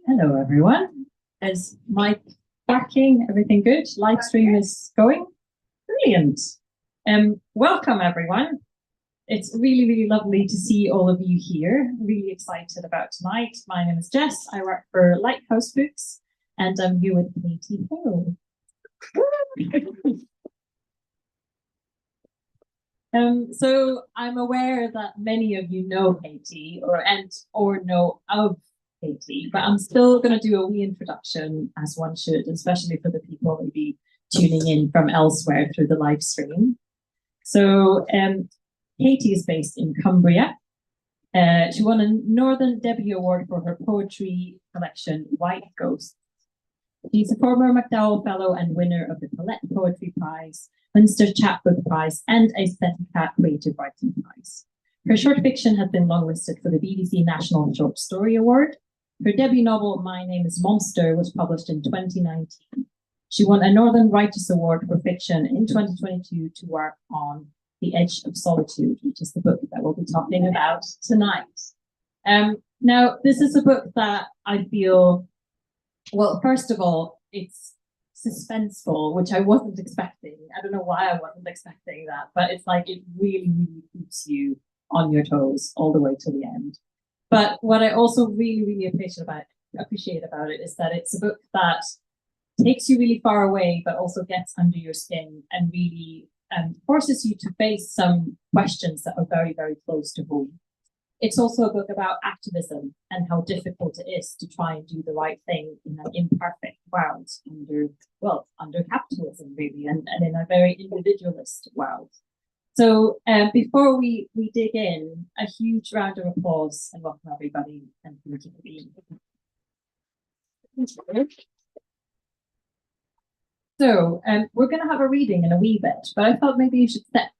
Hello, everyone. Is mic working? Everything good? Live stream is going? Brilliant. Welcome, everyone. It's really, really lovely to see all of you here. Really excited about tonight. My name is Jess. I work for Lighthouse Books, and I'm here with Katie Hale. So I'm aware that many of you know Katie or know of Katie, but I'm still going to do a wee introduction, as one should, especially for the people maybe tuning in from elsewhere through the live stream. So Katie is based in Cumbria. She won a Northern Debut Award for her poetry collection, White Ghosts. She's a former MacDowell Fellow and winner of the Colette Poetry Prize, Munster Chapbook Prize, and Aesthetica Creative Writing Prize. Her short fiction has been longlisted for the BBC National Short Story Award. Her debut novel, My Name is Monster, was published in 2019. She won a Northern Writers' Award for fiction in 2022 to work on The Edge of Solitude, which is the book that we'll be talking about tonight. Now, this is a book that I feel, well, first of all, it's suspenseful, which I wasn't expecting. I don't know why I wasn't expecting that, but it's like it really, really keeps you on your toes all the way to the end. But what I also really, really appreciate about it is that it's a book that takes you really far away, but also gets under your skin and really forces you to face some questions that are very, very close to home. It's also a book about activism and how difficult it is to try and do the right thing in an imperfect world under capitalism, really, and in a very individualist world. So before we dig in, a huge round of applause and welcome everybody and thank you for being here. So we're going to have a reading in a wee bit, but I thought maybe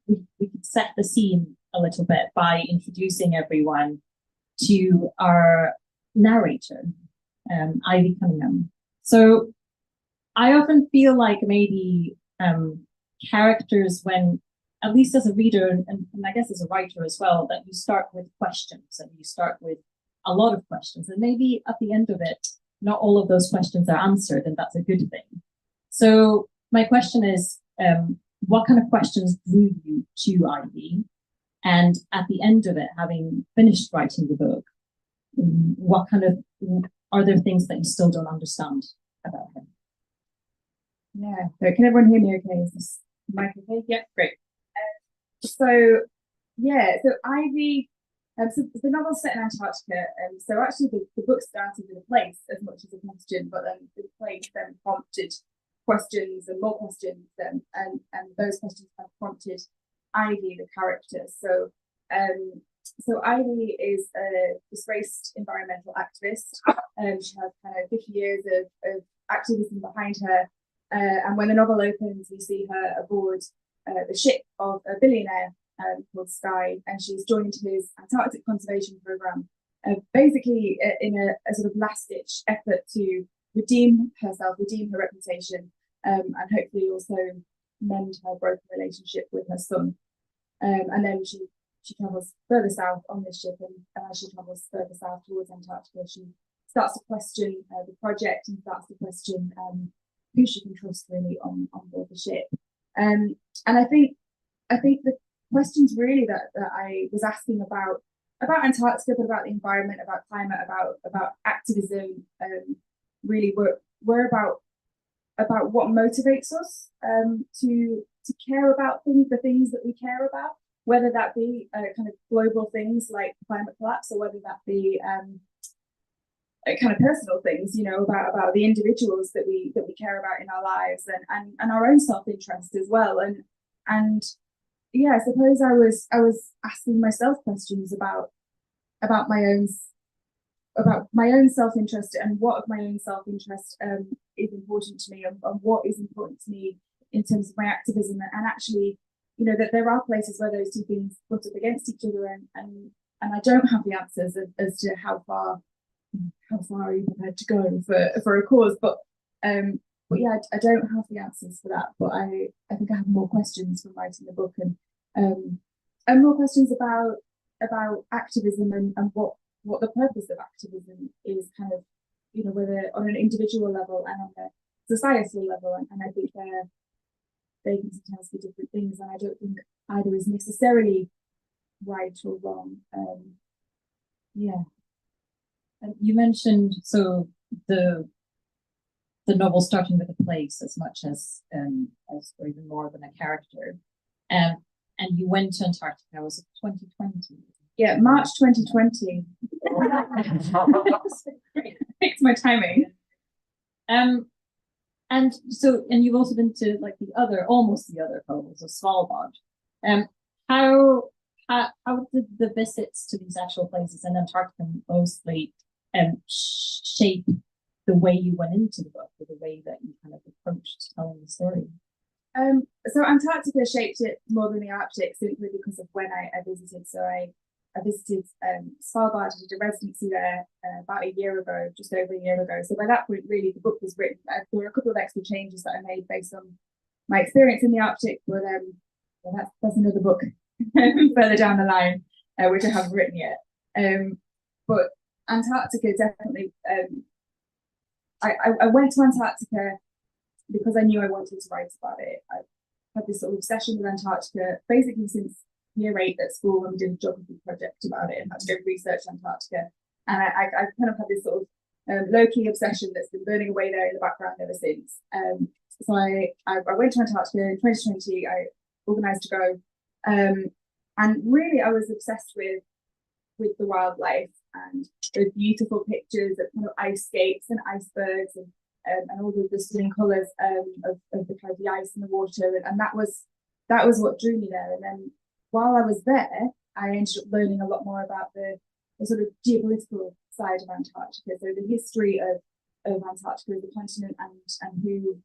we could set the scene a little bit by introducing everyone to our narrator, Ivy Cunningham. So I often feel like maybe characters, when, at least as a reader and I guess as a writer as well, that you start with questions and you start with a lot of questions, and maybe at the end of it, not all of those questions are answered, and that's a good thing. So my question is, what kind of questions drew you to Ivy? And at the end of it, having finished writing the book, what kind of, are there things that you still don't understand about him? Yeah, so can everyone hear me okay? Is this mic okay? Yeah, great. So Ivy, so the novel's set in Antarctica, and so actually the book started with a place as much as a question, but then the place then prompted questions and more questions, and those questions have prompted Ivy, the character. So Ivy is a disgraced environmental activist. She has kind of 50 years of activism behind her, and when the novel opens, we see her aboard the ship of a billionaire called Sky, and she's joined his Antarctic conservation program, basically in a sort of last-ditch effort to redeem herself, redeem her reputation, and hopefully also mend her broken relationship with her son. And then she travels further south on this ship, and as she travels further south towards Antarctica, she starts to question the project and starts to question who she can trust really on board the ship. And I think the questions really that I was asking about Antarctica, but about the environment, about climate, about activism, really were about what motivates us to care about the things that we care about, whether that be kind of global things like climate collapse, or whether that be kind of personal things, you know, about the individuals that we care about in our lives, and our own self-interest as well. And yeah, I suppose I was asking myself questions about my own self-interest, and what of my own self-interest is important to me, and what is important to me in terms of my activism, and actually, you know, that there are places where those two things butt up against each other, and I don't have the answers as to how far are you prepared to go for a cause, but yeah, I don't have the answers for that, but I think I have more questions from writing the book, and more questions about activism and what the purpose of activism is, kind of, you know, whether on an individual level and on a societal level, and I think they can sometimes be different things, and I don't think either is necessarily right or wrong. Yeah. And you mentioned the novel starting with a place as much as or even more than a character. And you went to Antarctica, was it 2020? Yeah, March 2020. Fix my timing. And you've also been to like almost the other poles of Svalbard. How did the visits to these actual places in Antarctica mostly shape the way you went into the book, or the way that you kind of approached telling the story? So Antarctica shaped it more than the Arctic, simply because of when I visited. So I visited Svalbard. I did a residency there about a year ago, just over a year ago. So by that point, really, the book was written. There were a couple of extra changes that I made based on my experience in the Arctic, but well, that's another book further down the line, which I haven't written yet. But Antarctica definitely. I went to Antarctica because I knew I wanted to write about it. I had this sort of obsession with Antarctica basically since year 8 at school, when we did a geography project about it and had to go research Antarctica. And I kind of had this sort of low-key obsession that's been burning away there in the background ever since. So I went to Antarctica in 2020. I organised to go, and really I was obsessed with the wildlife and the beautiful pictures of kind of ice skates and icebergs and all of the stunning colours of the kind of the ice and the water, and that was what drew me there. And then while I was there, I ended up learning a lot more about the sort of geopolitical side of Antarctica, so the history of Antarctica as a continent, and who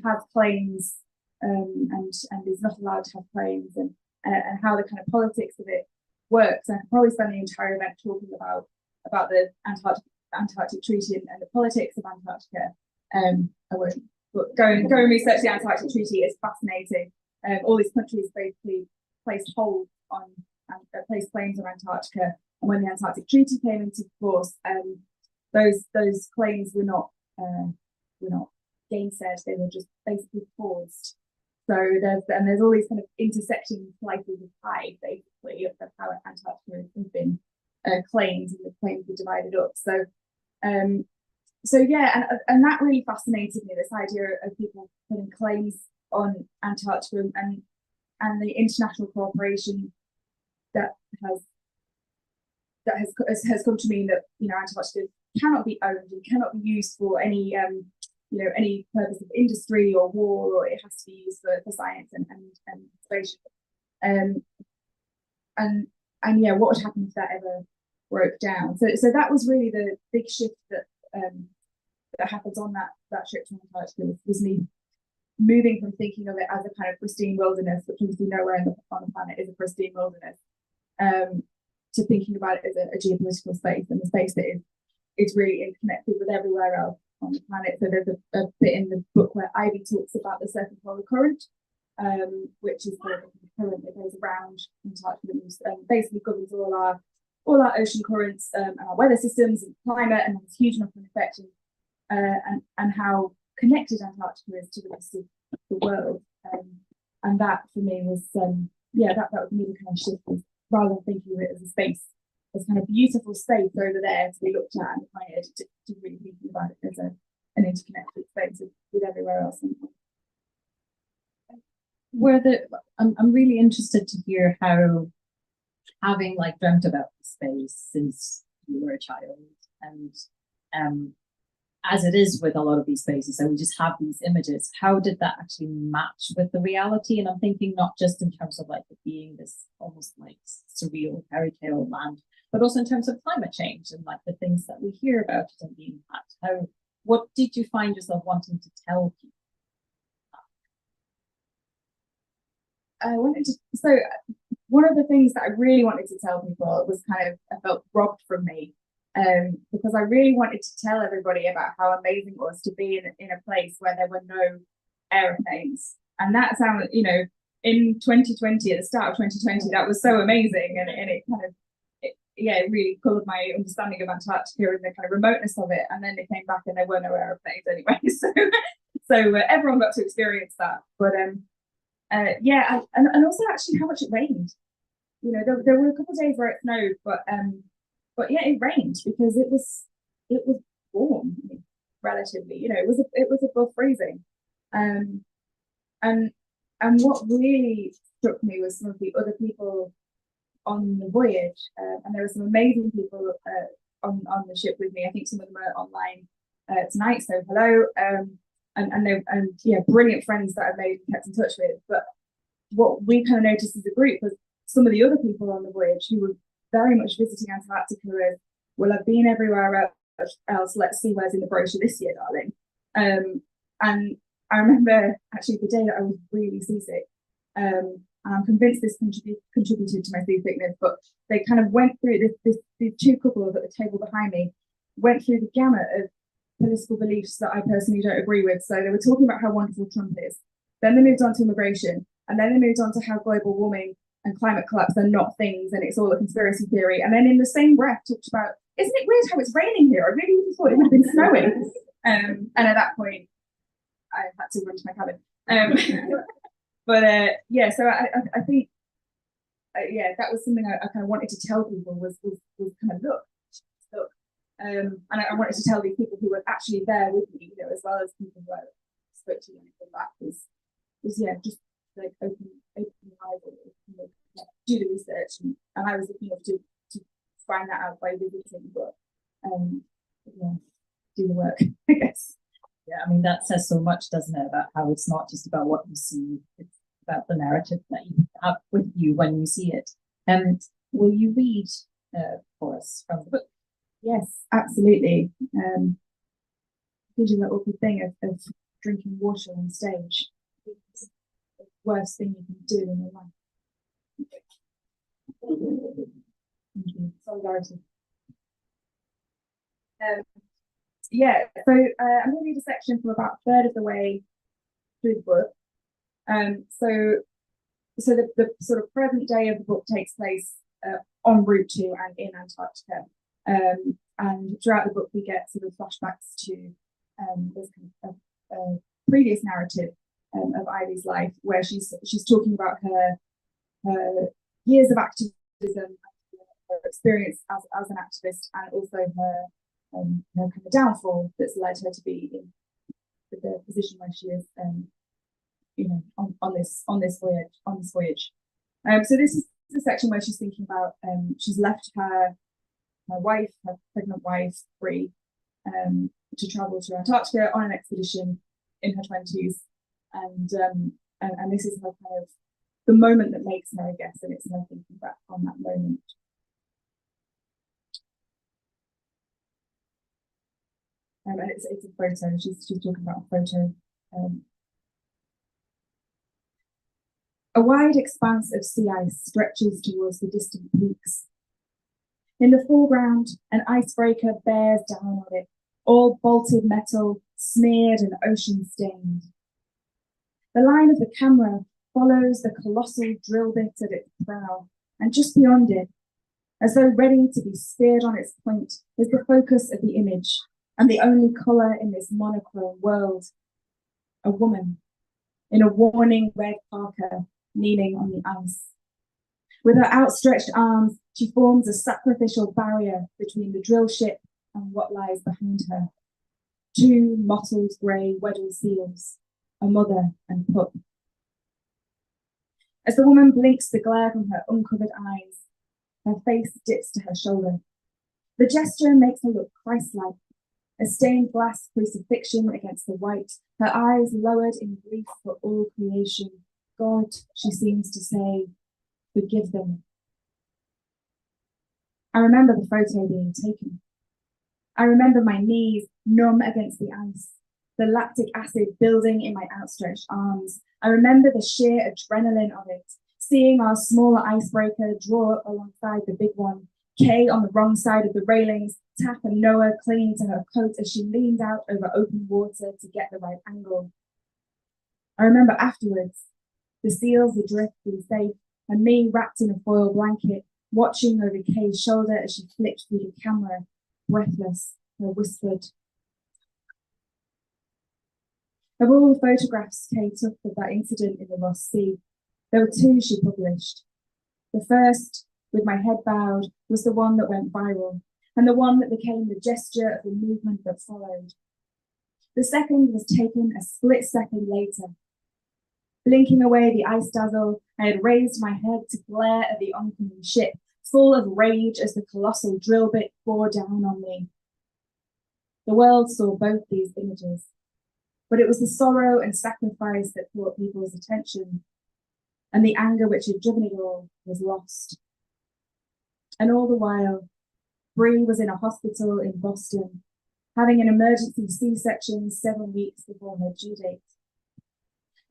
has claims and is not allowed to have claims, and how the kind of politics of it works. I could probably spend the entire event talking about the Antarctic Treaty and the politics of Antarctica. I won't, but go and research the Antarctic Treaty is fascinating. All these countries basically placed hold on placed claims on Antarctica, and when the Antarctic Treaty came into force, those claims were not gainsaid; they were just basically paused. So there's all these kind of intersecting slices of pie, basically, of how Antarctica has been claimed, and the claims were divided up. So yeah, and that really fascinated me, this idea of people putting claims on Antarctica, and the international cooperation that has come to mean that, you know, Antarctica cannot be owned and cannot be used for any any purpose of industry or war, or it has to be used for science and conservation. And yeah, what would happen if that ever broke down? So that was really the big shift that happens on that trip to Antarctica, was me moving from thinking of it as a kind of pristine wilderness, which obviously nowhere on the planet is a pristine wilderness, to thinking about it as a geopolitical space, and a space that is really interconnected with everywhere else on the planet. So there's a bit in the book where Ivy talks about the circumpolar current, which is the current that goes around Antarctica and basically governs all our ocean currents, and our weather systems and climate, and has a huge enough effect, and how connected Antarctica is to the rest of the world. And that for me was that was me the kind of shift, rather than thinking of it as a space, as kind of beautiful space over there to be looked at and admired, to really thinking about it as an interconnected space with everywhere else. I'm really interested to hear how, having like dreamt about the space since you were a child, and as it is with a lot of these spaces, and we just have these images, how did that actually match with the reality? And I'm thinking not just in terms of like it being this almost like surreal fairy tale land, but also in terms of climate change and like the things that we hear about it and the impact. What did you find yourself wanting to tell people? I wanted to, so one of the things that I really wanted to tell people was kind of, I felt robbed from me, because I really wanted to tell everybody about how amazing it was to be in a place where there were no aeroplanes. And that sounded, you know, in 2020, at the start of 2020, that was so amazing, and it kind of, it really coloured my understanding of Antarctica and the kind of remoteness of it. And then it came back and there were no aeroplanes anyway, so everyone got to experience that. But yeah, and also actually how much it rained. You know, there were a couple of days where it snowed, but yeah, it rained because it was warm relatively. You know, it was above freezing, and what really struck me was some of the other people on the voyage, and there were some amazing people on the ship with me. I think some of them are online tonight, so hello. And yeah, brilliant friends that I've made and kept in touch with. But what we kind of noticed as a group was some of the other people on the voyage who were very much visiting Antarctica as, well, I've been everywhere else, let's see where's in the brochure this year, darling. And I remember actually the day that I was really seasick, and I'm convinced this contributed to my seasickness, but they kind of went through these two couples at the table behind me, went through the gamut of political beliefs that I personally don't agree with. So they were talking about how wonderful Trump is. Then they moved on to immigration, and then they moved on to how global warming and climate collapse are not things, and it's all a conspiracy theory. And then in the same breath talked about, isn't it weird how it's raining here? I really thought it would have been snowing. And at that point, I had to run to my cabin. But yeah, so I think yeah, that was something I kind of wanted to tell people was kind of look. And I wanted to tell these people who were actually there with me, you know, as well as people who I spoke to when I came back, was yeah, just like open your eyes, you know, do the research, and I was looking up to find that out by visiting, but yeah, do the work, I guess. Yeah, I mean, that says so much, doesn't it, about how it's not just about what you see, it's about the narrative that you have with you when you see it. Will you read for us from the book? Yes, absolutely. Gives you that awkward thing of drinking water on stage. It's the worst thing you can do in your life. Thank you. Solidarity. Yeah, so I'm going to read a section from about a third of the way through the book. So the sort of present day of the book takes place en route to and in Antarctica. And throughout the book, we get sort of flashbacks to this kind of previous narrative of Ivy's life, where she's talking about her years of activism, her experience as an activist, and also her kind of downfall that's led her to be in the position where she is, you know, on this voyage. So this is the section where she's thinking about she's left her wife, her pregnant wife, free to travel to Antarctica on an expedition in her 20s, and this is her kind of the moment that makes her, I guess, and it's her thinking back on that moment. And it's a photo. She's talking about a photo. A wide expanse of sea ice stretches towards the distant peaks. In the foreground, an icebreaker bears down on it, all bolted metal, smeared and ocean-stained. The line of the camera follows the colossal drill bit at its prow, and just beyond it, as though ready to be speared on its point, is the focus of the image, and the only colour in this monochrome world. A woman, in a warning red parka, kneeling on the ice. With her outstretched arms, she forms a sacrificial barrier between the drill ship and what lies behind her. Two mottled grey Weddell seals, a mother and pup. As the woman blinks the glare from her uncovered eyes, her face dips to her shoulder. The gesture makes her look Christ-like, a stained glass crucifixion against the white, her eyes lowered in grief for all creation. God, she seems to say, forgive them. I remember the photo being taken. I remember my knees numb against the ice, the lactic acid building in my outstretched arms. I remember the sheer adrenaline of it, Seeing our smaller icebreaker draw up alongside the big one, Kay on the wrong side of the railings, Tap and Noah clinging to her coat as she leaned out over open water to get the right angle. I remember afterwards, the seals adrift and safe, and me wrapped in a foil blanket, watching over Kay's shoulder as she flicked through the camera, breathless, her whispered. Of all the photographs Kay took of that incident in the Ross Sea, there were two she published. The first, with my head bowed, was the one that went viral, and the one that became the gesture of the movement that followed. The second was taken a split second later. Blinking away the ice dazzle, I had raised my head to glare at the oncoming ship, full of rage as the colossal drill bit bore down on me. The world saw both these images, but it was the sorrow and sacrifice that caught people's attention, and the anger which had driven it all was lost. And all the while, Bree was in a hospital in Boston, having an emergency C-section 7 weeks before her due date.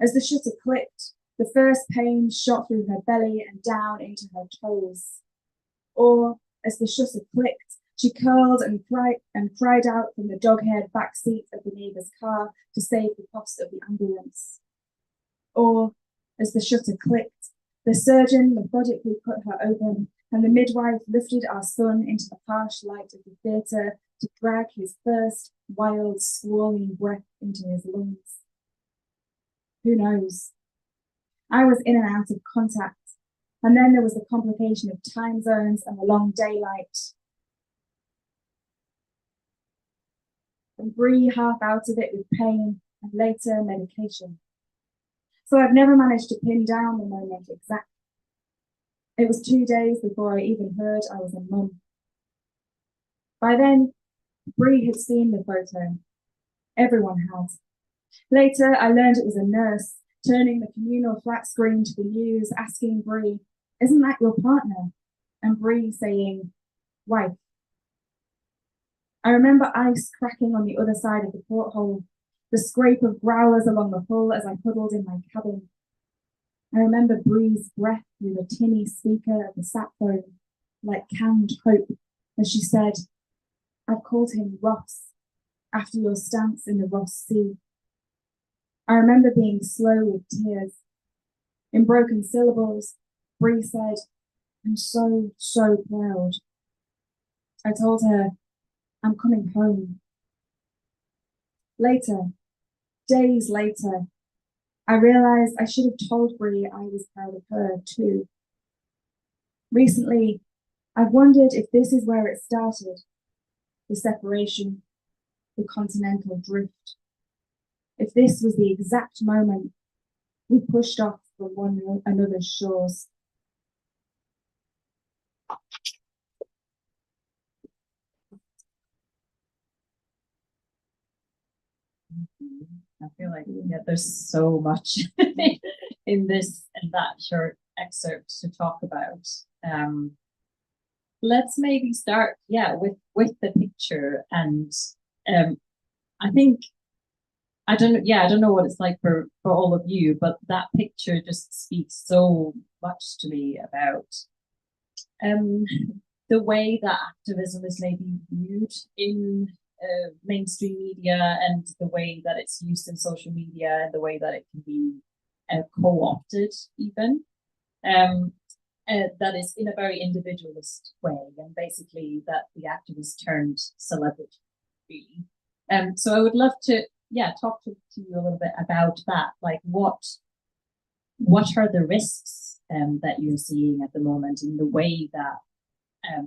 As the shutter clicked, the first pain shot through her belly and down into her toes. Or, as the shutter clicked, she curled and cried out from the dog-haired back seat of the neighbour's car to save the cost of the ambulance. Or, as the shutter clicked, the surgeon methodically cut her open, and the midwife lifted our son into the harsh light of the theatre to drag his first wild, squalling breath into his lungs. Who knows? I was in and out of contact, and then there was the complication of time zones and the long daylight. And Bree half out of it with pain and later medication. So I've never managed to pin down the moment exactly. It was 2 days before I even heard I was a mum. By then, Bree had seen the photo. Everyone had. Later, I learned it was a nurse turning the communal flat screen to the news, asking Bree, "Isn't that your partner?" And Bree saying, "Wife." I remember ice cracking on the other side of the porthole, the scrape of growlers along the hull as I huddled in my cabin. I remember Bree's breath through the tinny speaker of the sat phone, like canned hope, as she said, "I've called him Ross, after your stance in the Ross Sea." I remember being slow with tears. In broken syllables, Bree said, "I'm so, so proud." I told her, "I'm coming home." Later, days later, I realized I should have told Bree I was proud of her too. Recently, I've wondered if this is where it started, the separation, the continental drift. If this was the exact moment we pushed off from one another's shores. I feel like there's so much in this and that short excerpt to talk about. Let's maybe start, with the picture, and I think I don't know what it's like for all of you, but that picture just speaks so much to me about the way that activism is maybe viewed in mainstream media, and the way that it's used in social media, and the way that it can be co-opted even. That is in a very individualist way, and basically that the activist turned celebrity, really. So I would love to talk to you a little bit about that. Like, what are the risks that you're seeing at the moment in the way that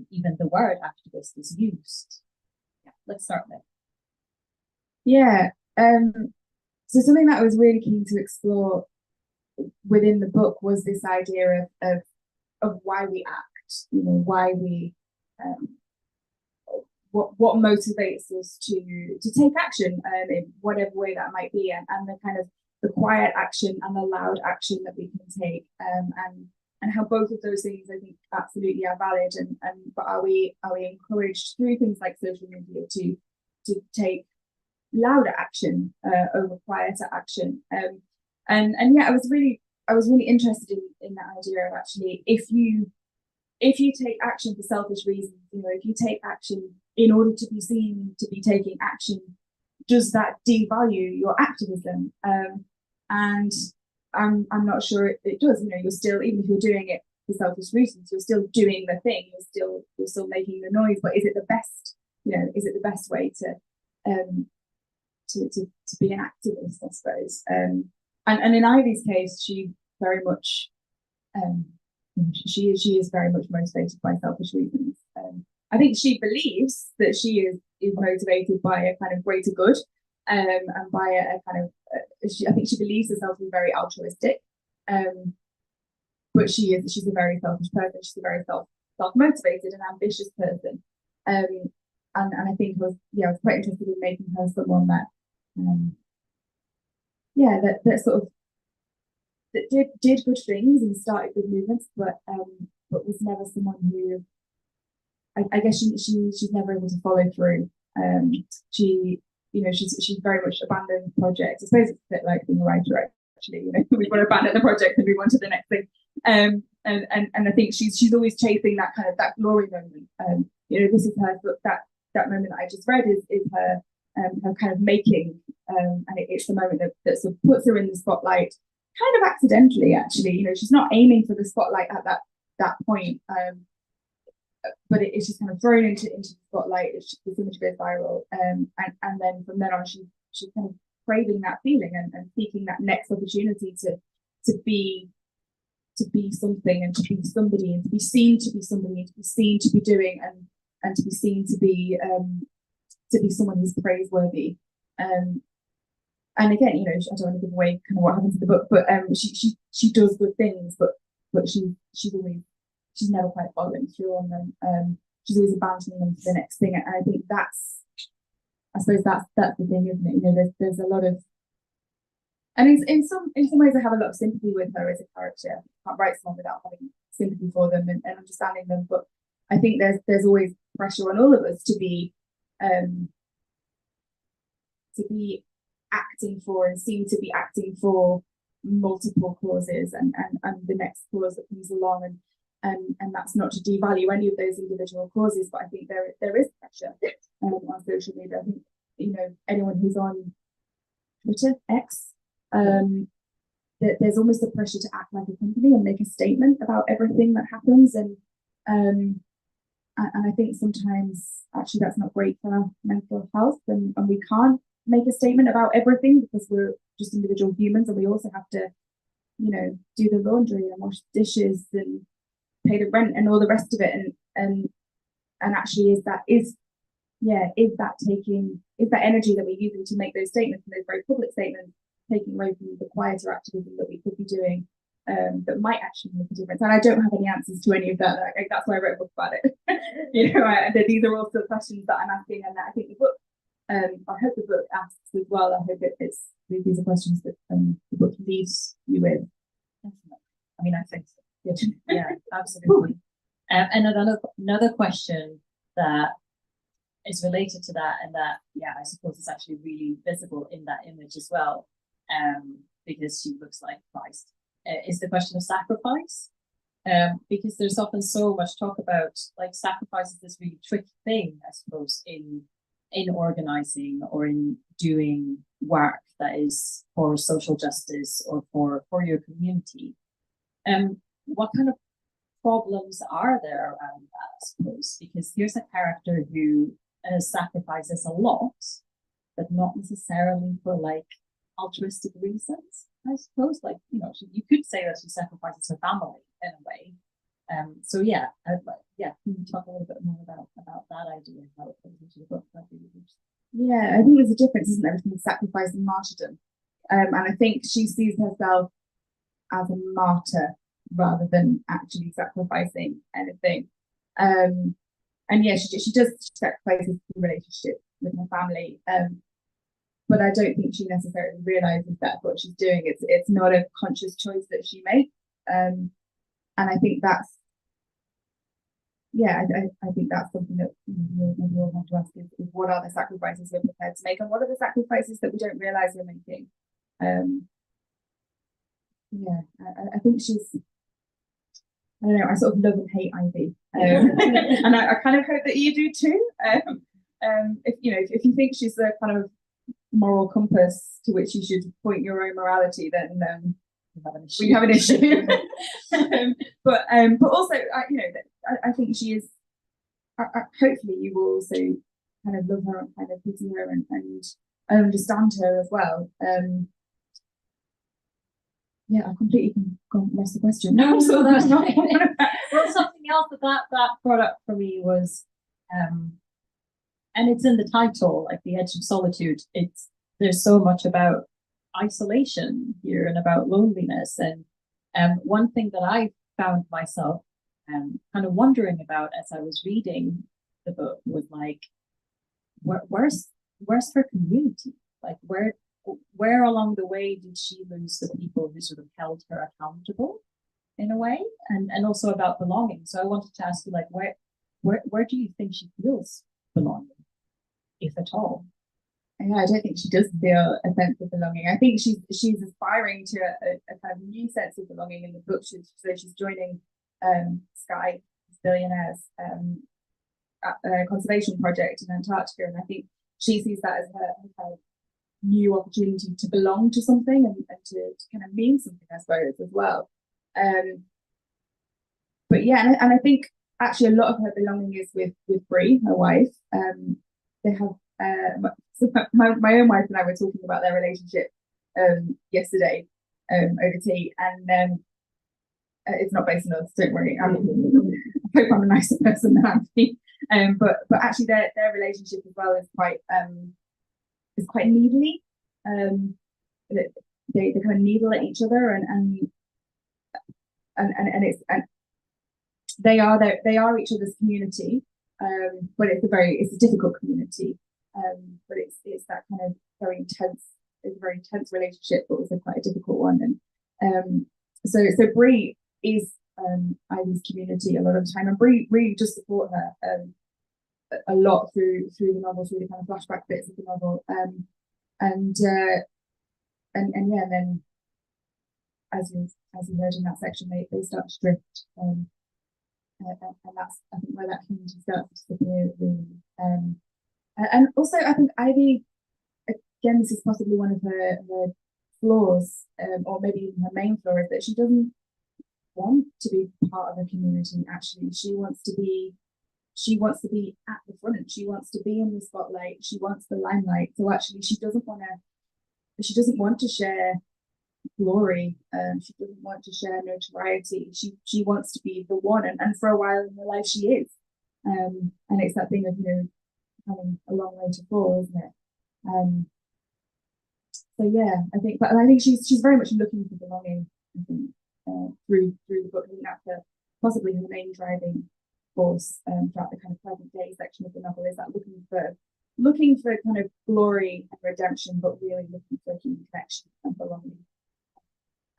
even the word activist is used? Yeah, let's start there. Yeah. So something that I was really keen to explore within the book was this idea of why we act, why we what motivates us to take action in whatever way that might be, and the kind of the quiet action and the loud action that we can take, and how both of those things I think absolutely are valid, but are we encouraged through things like social media to take louder action over quieter action, and I was really I was really interested in that idea of actually, if you take action for selfish reasons, you know, if you take action in order to be seen to be taking action, does that devalue your activism? And I'm not sure it does. You know, you're still, even if you're doing it for selfish reasons, you're still doing the thing. You're still making the noise. But is it the best? You know, is it the best way to be an activist? I suppose. And in Ivy's case, she very much she is very much motivated by selfish reasons. I think she believes that she is motivated by a kind of greater good, and by a kind of I think she believes herself to be very altruistic, but she's a very selfish person. She's a very self motivated and ambitious person, and I think I was quite interested in making her someone that that sort of that did good things and started good movements, but was never someone who I guess she's never able to follow through. She's very much abandoned the project. I suppose it's a bit like being a writer, actually. You know, we've got to abandon the project and move on to the next thing. And I think she's always chasing that kind of that glory moment. This is her that moment that I just read is her kind of making, and it's the moment that sort of puts her in the spotlight, kind of accidentally, actually. You know, she's not aiming for the spotlight at that point, but it's just kind of thrown into the spotlight. This image goes viral, and then from then on, she's kind of craving that feeling and seeking that next opportunity to be something and to be somebody and to be seen to be somebody and to be seen to be doing and to be seen to be someone who's praiseworthy. And again, you know, I don't want to give away kind of what happens in the book, but she does good things, but she's never quite following through on them. She's always abandoning them to the next thing, and I think I suppose that's the thing, isn't it? You know, there's a lot of, and in some ways I have a lot of sympathy with her as a character. I can't write someone without having sympathy for them and understanding them, but I think there's always pressure on all of us to be acting for and seem to be acting for multiple causes and the next cause that comes along, and that's not to devalue any of those individual causes, but I think there is pressure on social media. I think, you know, anyone who's on Twitter, X, there's almost a pressure to act like a company and make a statement about everything that happens, and I think sometimes actually that's not great for our mental health, and we can't make a statement about everything because we're just individual humans, and we also have to, you know, do the laundry and wash the dishes and pay the rent and all the rest of it, and actually is that energy that we're using to make those statements and those very public statements taking away from the quieter activism that we could be doing, that might actually make a difference. And I don't have any answers to any of that. That's why I wrote a book about it. You know, these are also questions that I'm asking, and that I think the book, I hope the book asks as well. I hope these are questions that the book leaves you with. I mean, I think so. Yeah, absolutely. And another question that is related to that, and that, yeah, I suppose it's actually really visible in that image as well, because she looks like Christ, is the question of sacrifice. Because there's often so much talk about, like, sacrifice is this really tricky thing, I suppose, in organizing or in doing work that is for social justice or for your community. What kind of problems are there around that, I suppose? Because here's a character who sacrifices a lot, but not necessarily for, like, altruistic reasons, I suppose. Like, you know, you could say that she sacrifices her family in a way. So yeah, can you talk a little bit more about that idea and how it comes into the book? Yeah, I think there's a difference, isn't there, between sacrifice and martyrdom. And I think she sees herself as a martyr rather than actually sacrificing anything. And yeah, she does sacrifice the relationship with her family. But I don't think she necessarily realizes that's what she's doing. It's not a conscious choice that she makes. And I think that's, yeah, I think that's something that maybe we'll have to ask is what are the sacrifices we're prepared to make, and what are the sacrifices that we don't realize we're making? yeah, I think she's, I don't know, I sort of love and hate Ivy, and I kind of hope that you do too. If you know, if you think she's the kind of moral compass to which you should point your own morality, then we have an issue. But also, you know, I think she is. Hopefully, you will also kind of love her and kind of pity her and understand her as well. Yeah, I completely lost the question. No, so that's right. Well, something else that brought up for me was, and it's in the title, like The Edge of Solitude. There's so much about isolation here and about loneliness. And one thing that I found myself kind of wondering about as I was reading the book was like, where's her community? Like where along the way did she lose the people who sort of held her accountable in a way, and also about belonging. So I wanted to ask you, like, where do you think she feels belonging, if at all? Yeah, I don't think she does feel a sense of belonging. I think she's aspiring to a kind of new sense of belonging in the book. She's joining Sky Billionaires conservation project in Antarctica, and I think she sees that as her kind of new opportunity to belong to something and to kind of mean something, I suppose, as well. But yeah, and I think actually a lot of her belonging is with Bree, her wife. They have so my own wife and I were talking about their relationship yesterday over tea, and it's not based on us, don't worry. I hope I'm a nicer person than I'm being. But actually their relationship as well is quite needly. They kind of needle at each other and they are each other's community, but it's a difficult community. But it's that kind of very intense relationship, but also quite a difficult one. And so Bree is Ivy's community a lot of the time, and Bree really does support her a lot through the novel, through the kind of flashback bits of the novel. And yeah, and then as you heard in that section, they start to drift, and that's, I think, where that community starts to disappear, really. And also, I think Ivy, again, this is possibly one of her flaws, or maybe even her main flaw, is that she doesn't want to be part of a community. Actually, she wants to be at the front. She wants to be in the spotlight. She wants the limelight. So actually, she doesn't want to share glory. She doesn't want to share notoriety. She wants to be the one, and for a while in her life, she is. And it's that thing of, you know, having a long way to fall, isn't it? So yeah, I think she's very much looking for belonging. I think through the book. I think that's possibly her main driving force throughout the kind of present day section of the novel, is that looking for kind of glory and redemption, but really looking for human connection and belonging.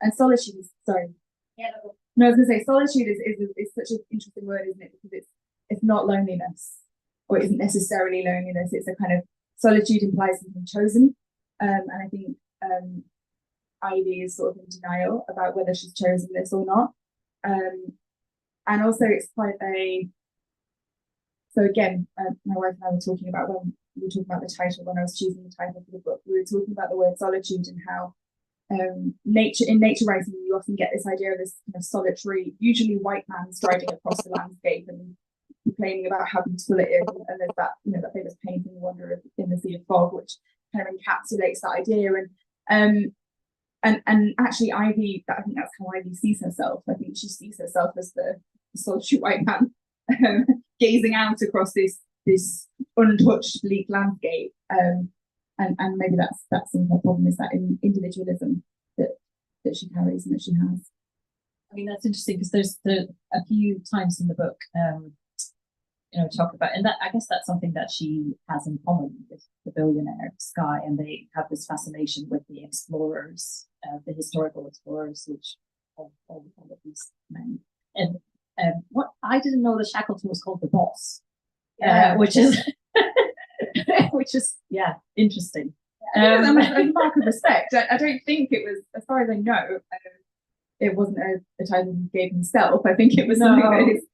And solitude, sorry. Yeah. No, I was going to say solitude is such an interesting word, isn't it? Because it's not loneliness, or it isn't necessarily loneliness. It's a kind of solitude implies something chosen, and I think Ivy is sort of in denial about whether she's chosen this or not. And also it's quite so again, my wife and I were talking about, when we were talking about the title, when I was choosing the title for the book, we were talking about the word solitude and how in nature writing, you often get this idea of this kind of solitary, usually white man striding across the landscape and complaining about how beautiful it is. And there's that, you know, that famous painting, Wonder in the Sea of Fog, which kind of encapsulates that idea. And actually Ivy, I think that's how Ivy sees herself. I think she sees herself as the solitary white man gazing out across this untouched, bleak landscape. And maybe that's some of her problem, is that individualism that she carries and that she has. I mean, that's interesting, because there's a few times in the book, you know, talk about, and that, I guess that's something that she has in common with the billionaire Sky, and they have this fascination with the explorers, the historical explorers, which all of these men. And what I didn't know, the Shackleton was called the Boss, which is yeah, interesting. A mark of respect. I don't think it was, as far as I know, it wasn't a title he gave himself. I think it was something that is,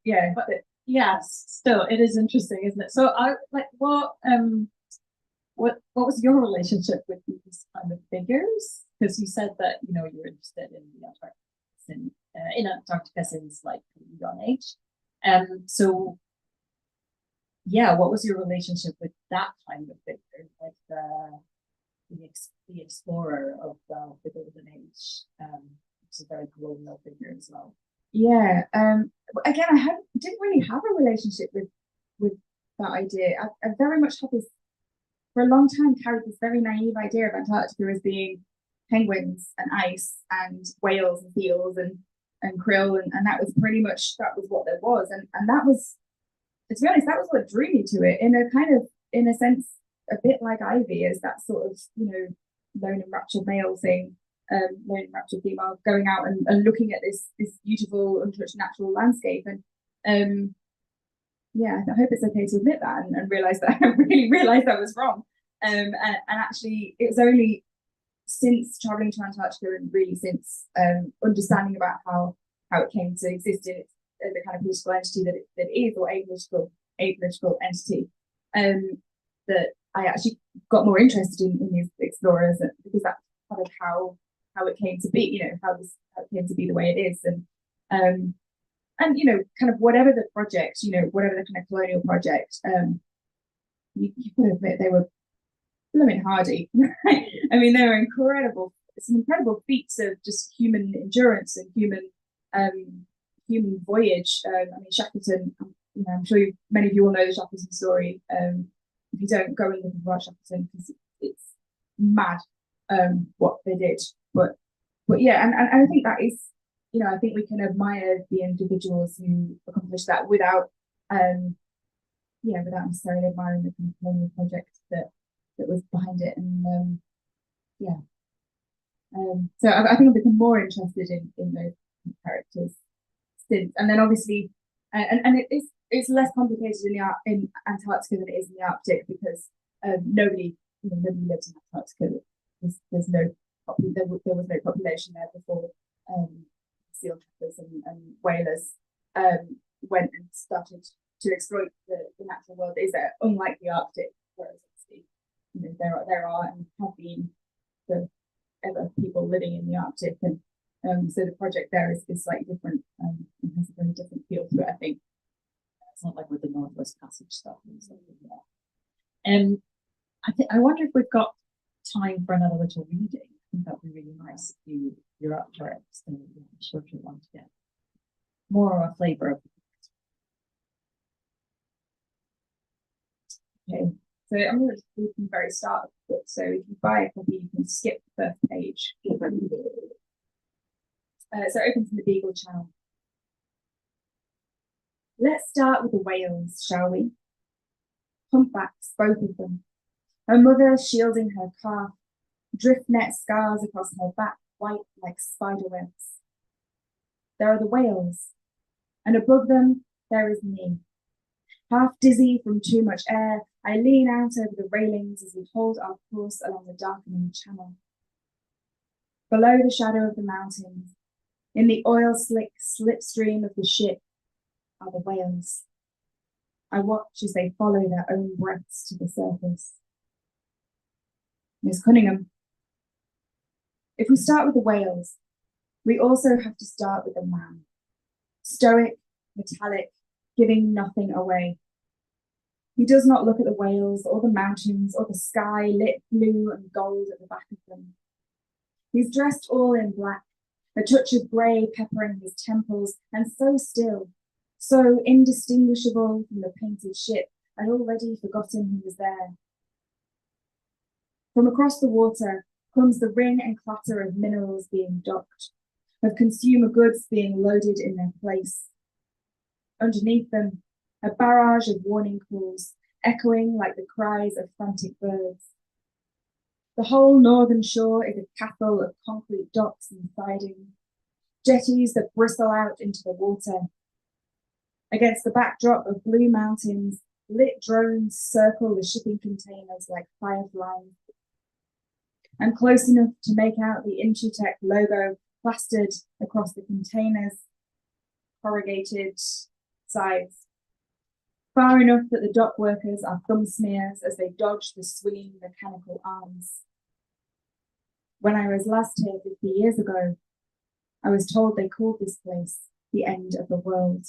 yeah. But yes, still, it is interesting, isn't it? So I like what was your relationship with these kind of figures? Because you said that you were interested in the Antarctica since like a young age. So yeah, what was your relationship with that kind of figure, like the explorer of the Golden Age? It's a very colonial figure as well. Yeah. Again, didn't really have a relationship with that idea. I very much had this, for a long time, carried this very naive idea of Antarctica as being penguins and ice and whales and seals and krill, and that was pretty much, that was what there was, and that was, to be honest, that was what drew me to it, in a sense a bit like Ivy, as that sort of lone and raptured male thing, lone and raptured female going out and looking at this beautiful untouched natural landscape, and yeah, I hope it's okay to admit that and realize that I really realized I was wrong, and actually it was only since traveling to Antarctica and really since understanding about how it came to exist in the kind of political entity that it is, or apolitical entity, that I actually got more interested in these explorers, because that's kind of how it came to be, how it came to be the way it is, and kind of whatever the project, whatever the kind of colonial project, you could admit they were blooming hardy. I mean, they were some incredible feats of just human endurance and human voyage. I mean, Shackleton, I'm sure many of you all know the Shackleton story. If you don't, go and look about Shackleton, because it's mad what they did. But yeah, and I think that is, I think we can admire the individuals who accomplish that without necessarily admiring the colonial project that was behind it, and so I think I've become more interested in those characters since, and then obviously, and it's less complicated in Antarctica than it is in the Arctic, because nobody lives in Antarctica. There was no population there before seal trappers and whalers went and started to exploit the natural world. Is there, unlike the Arctic, whereas there are and have been forever people living in the Arctic, and so the project there is slightly different, and has a very different feel to it, I think. It's not like with the Northwest Passage stuff and stuff like that. I wonder if we've got time for another little reading. I think that'd be really nice if you're up for it. It's going to be a shorter one to get more of a flavour of it. Okay. So I'm going to read from the very start of the book. So if you buy a copy, you can skip the first page. So it opens in the Beagle Channel. Let's start with the whales, shall we? Humpbacks, both of them. Her mother shielding her calf, drift net scars across her back, white like spider webs. There are the whales, and above them there is me. Half dizzy from too much air, I lean out over the railings as we hold our course along the darkening channel. Below the shadow of the mountains, in the oil-slick slipstream of the ship, are the whales. I watch as they follow their own breaths to the surface. Miss Cunningham, if we start with the whales, we also have to start with the man. Stoic, metallic, giving nothing away. He does not look at the whales or the mountains or the sky lit blue and gold at the back of them. He's dressed all in black, a touch of grey peppering his temples, and so still, so indistinguishable from the painted ship, I'd already forgotten he was there. From across the water comes the ring and clatter of minerals being docked, of consumer goods being loaded in their place. Underneath them, a barrage of warning calls, echoing like the cries of frantic birds. The whole northern shore is a castle of concrete docks and siding, jetties that bristle out into the water. Against the backdrop of blue mountains, lit drones circle the shipping containers like fireflies. And close enough to make out the Inchitech logo plastered across the containers, corrugated sides, far enough that the dock workers are thumb smears as they dodge the swinging mechanical arms. When I was last here 50 years ago, I was told they called this place the end of the world.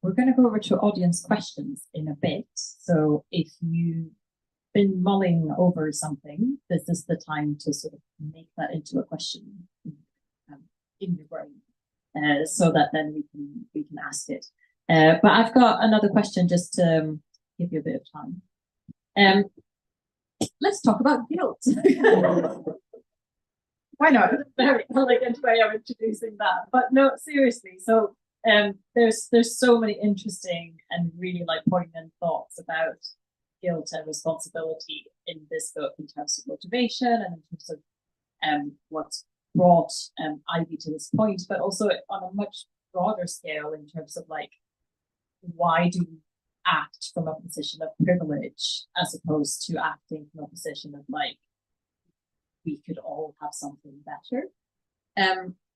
We're going to go over to audience questions in a bit. So if you've been mulling over something, this is the time to sort of make that into a question in your brain, so that then we can ask it. But I've got another question just to give you a bit of time. Let's talk about guilt. Why not? Very elegant way of introducing that, but no, seriously. So there's so many interesting and really poignant thoughts about guilt and responsibility in this book in terms of motivation and in terms of what's brought Ivy to this point, but also on a much broader scale in terms of why do we act from a position of privilege as opposed to acting from a position of we could all have something better.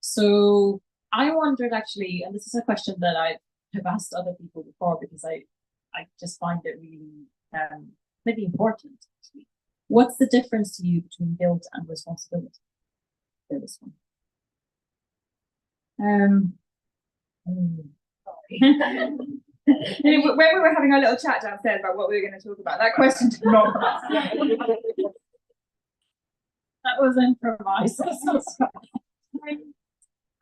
So I wondered actually, and this is a question that I have asked other people before because I just find it really maybe important actually. What's the difference to you between guilt and responsibility? For this one. When we were having our little chat downstairs about what we were going to talk about, that question did not come up. That was improvised.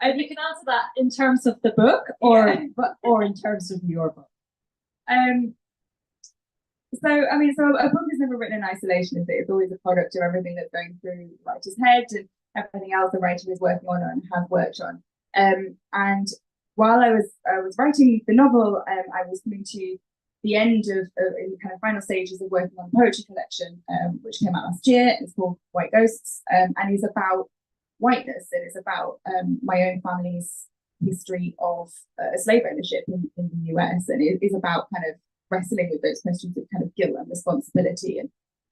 You can answer that in terms of the book or in terms of your book. So a book is never written in isolation, is it? It's always a product of everything that's going through the writer's head and everything else the writer is working on and has worked on. And while I was writing the novel, I was coming to the end of in the kind of final stages of working on a poetry collection, which came out last year. It's called White Ghosts, and is about whiteness, and it's about my own family's history of slave ownership in the US, and it is about kind of wrestling with those questions of kind of guilt and responsibility,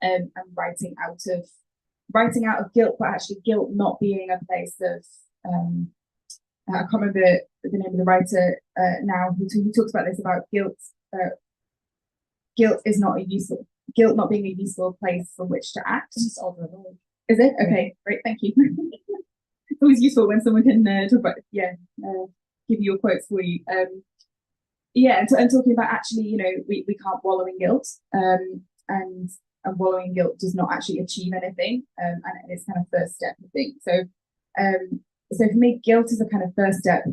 and writing out of guilt, but actually guilt not being a place of I can't remember the name of the writer now who talks about this, about guilt. Guilt not being a useful place from which to act. Is it? Okay, great, thank you. It's always useful when someone can talk about give you your quotes for you. And talking about actually, we can't wallow in guilt, and wallowing in guilt does not actually achieve anything, and it's kind of first step, I think. So for me, guilt is a kind of first step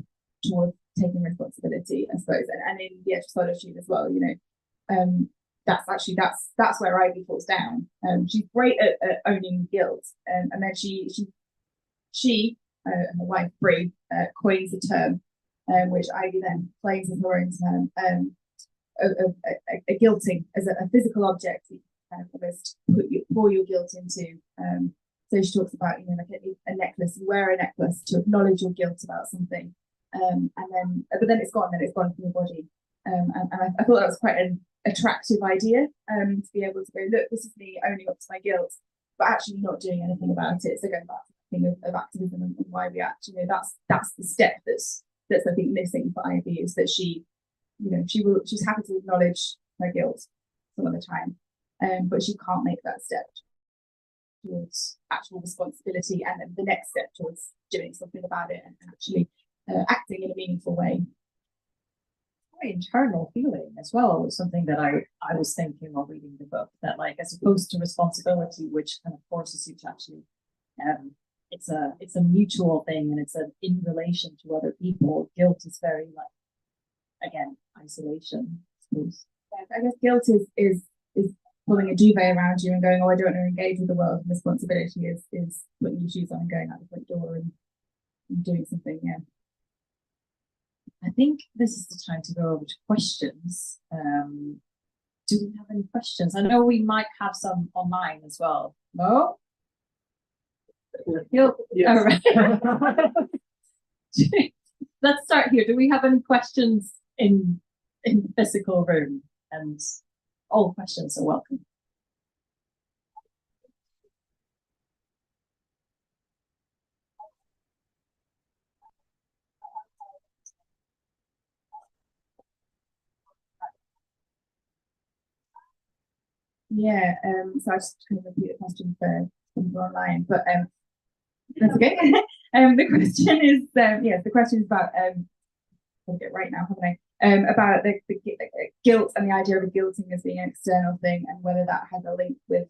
towards taking responsibility, I suppose, and in the actual Solitude as well. That's where Ivy falls down. She's great at owning guilt, and then she her wife Bree coins a term, which Ivy then claims as her own term, a guilting as a physical object you kind of almost pour your guilt into. So she talks about, like a necklace. You wear a necklace to acknowledge your guilt about something, but then it's gone. Then it's gone from your body. And I thought that was quite an attractive idea, to be able to go, look, this is me owning up to my guilt, but actually not doing anything about it. So going back to the thing of activism and why we act, that's the step that's I think missing for Ivy, is that she's happy to acknowledge her guilt some of the time, but she can't make that step towards actual responsibility and then the next step towards doing something about it and actually acting in a meaningful way. Very internal feeling as well was something that I was thinking while reading the book, that as opposed to responsibility, which kind of forces you to actually it's a mutual thing, and it's in relation to other people. Guilt is very again, isolation, I suppose. Yeah, I guess guilt is pulling a duvet around you and going, oh, I don't want to engage with the world. And responsibility is putting your shoes on and going out the front door and doing something. Yeah. I think this is the time to go over to questions. Do we have any questions? I know we might have some online as well. Mo? Yes. All right. Let's start here. Do we have any questions in the physical room? and all questions are welcome. Yeah, so I just kind of repeat the question for people online, but that's okay. The question is, yes, the question is about I'll get it right now, haven't I? About the guilt and the idea of a guilting as being an external thing, and whether that has a link with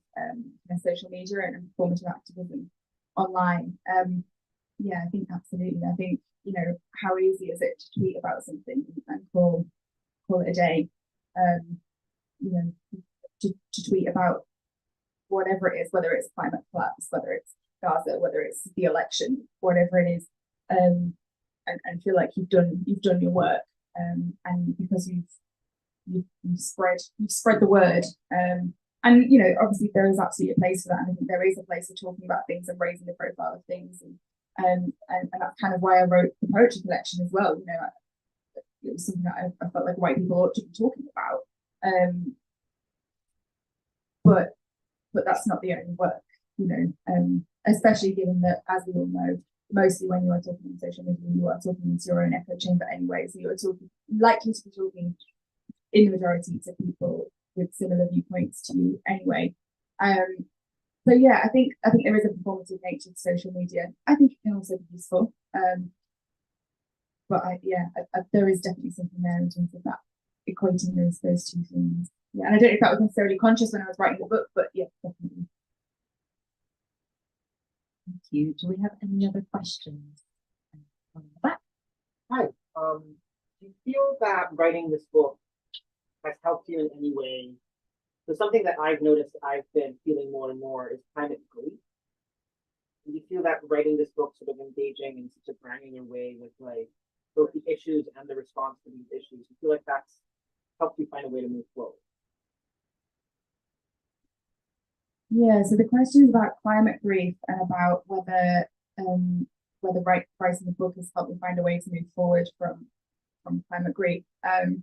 social media and performative activism online. Yeah, I think absolutely. I think, you know, how easy is it to tweet about something and call it a day? You know, to tweet about whatever it is, whether it's climate collapse, whether it's Gaza, whether it's the election, whatever it is, and feel like you've done your work, and because you've spread the word, and you know, obviously there is absolutely a place for that, and I think there is a place for talking about things and raising the profile of things, and that's kind of why I wrote the poetry collection as well. You know, it was something that I felt like white people ought to be talking about, but that's not the only work, you know, especially given that, as we all know, mostly when you are talking on social media, you are talking into your own echo chamber anyway, so you're likely to be talking in the majority to people with similar viewpoints to you anyway. So yeah, I think there is a performative nature to social media. I think it can also be useful, but there is definitely something there in terms of that, equating those two things. Yeah, and I don't know if that was necessarily conscious when I was writing the book, but yeah, definitely. Thank you. Do we have any other questions on the back? Hi. Do you feel that writing this book has helped you in any way? So something that I've noticed I've been feeling more and more is climate grief. Do you feel that writing this book sort of engaging in such a granular way with like both the issues and the response to these issues, you feel like that's helped you find a way to move forward? Yeah, so the question is about climate grief and about whether writing the book has helped me find a way to move forward from climate grief. I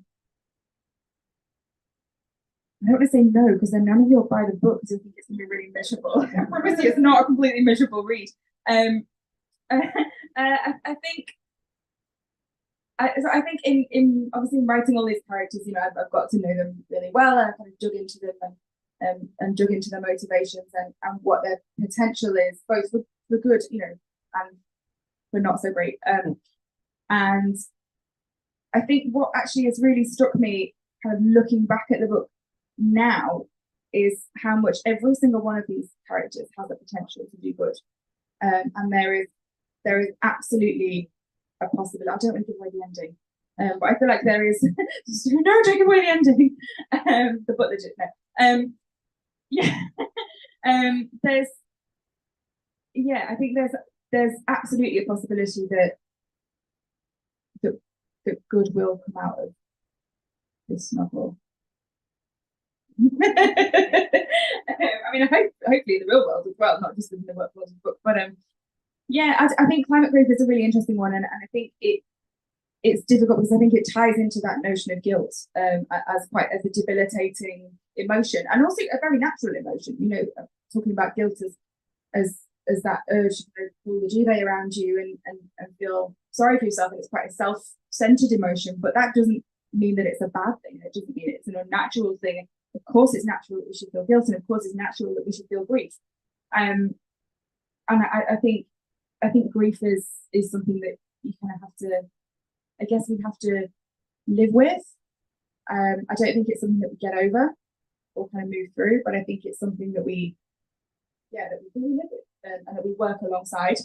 don't want to say no, because then none of you will buy the book because you think it's going to be really miserable. I promise you, it's not a completely miserable read. I think in obviously in writing all these characters, you know, I've got to know them really well, and I've kind of dug into them and dug into their motivations and what their potential is, both for good, you know, and for not so great. And I think what actually has really struck me, kind of looking back at the book now, is how much every single one of these characters has the potential to do good. And there is absolutely a possibility. I don't want to give away the ending, but I feel like there is no, don't give away the ending. The book legit no. Yeah. I think there's absolutely a possibility that good will come out of this novel. I mean, hopefully in the real world as well, not just in the world of the book. But yeah, I think climate grief is a really interesting one, and I think it's difficult because I think it ties into that notion of guilt as a debilitating emotion, and also a very natural emotion. You know, talking about guilt as that urge to pull the duvet around you and feel sorry for yourself, and it's quite a self-centered emotion, but that doesn't mean that it's a bad thing. It doesn't mean it's an unnatural thing. Of course, it's natural that we should feel guilt, and of course, it's natural that we should feel grief. And I think grief is something that you kind of have to, I guess we have to live with. I don't think it's something that we get over or kind of move through, but I think it's something that we really live with and that we work alongside.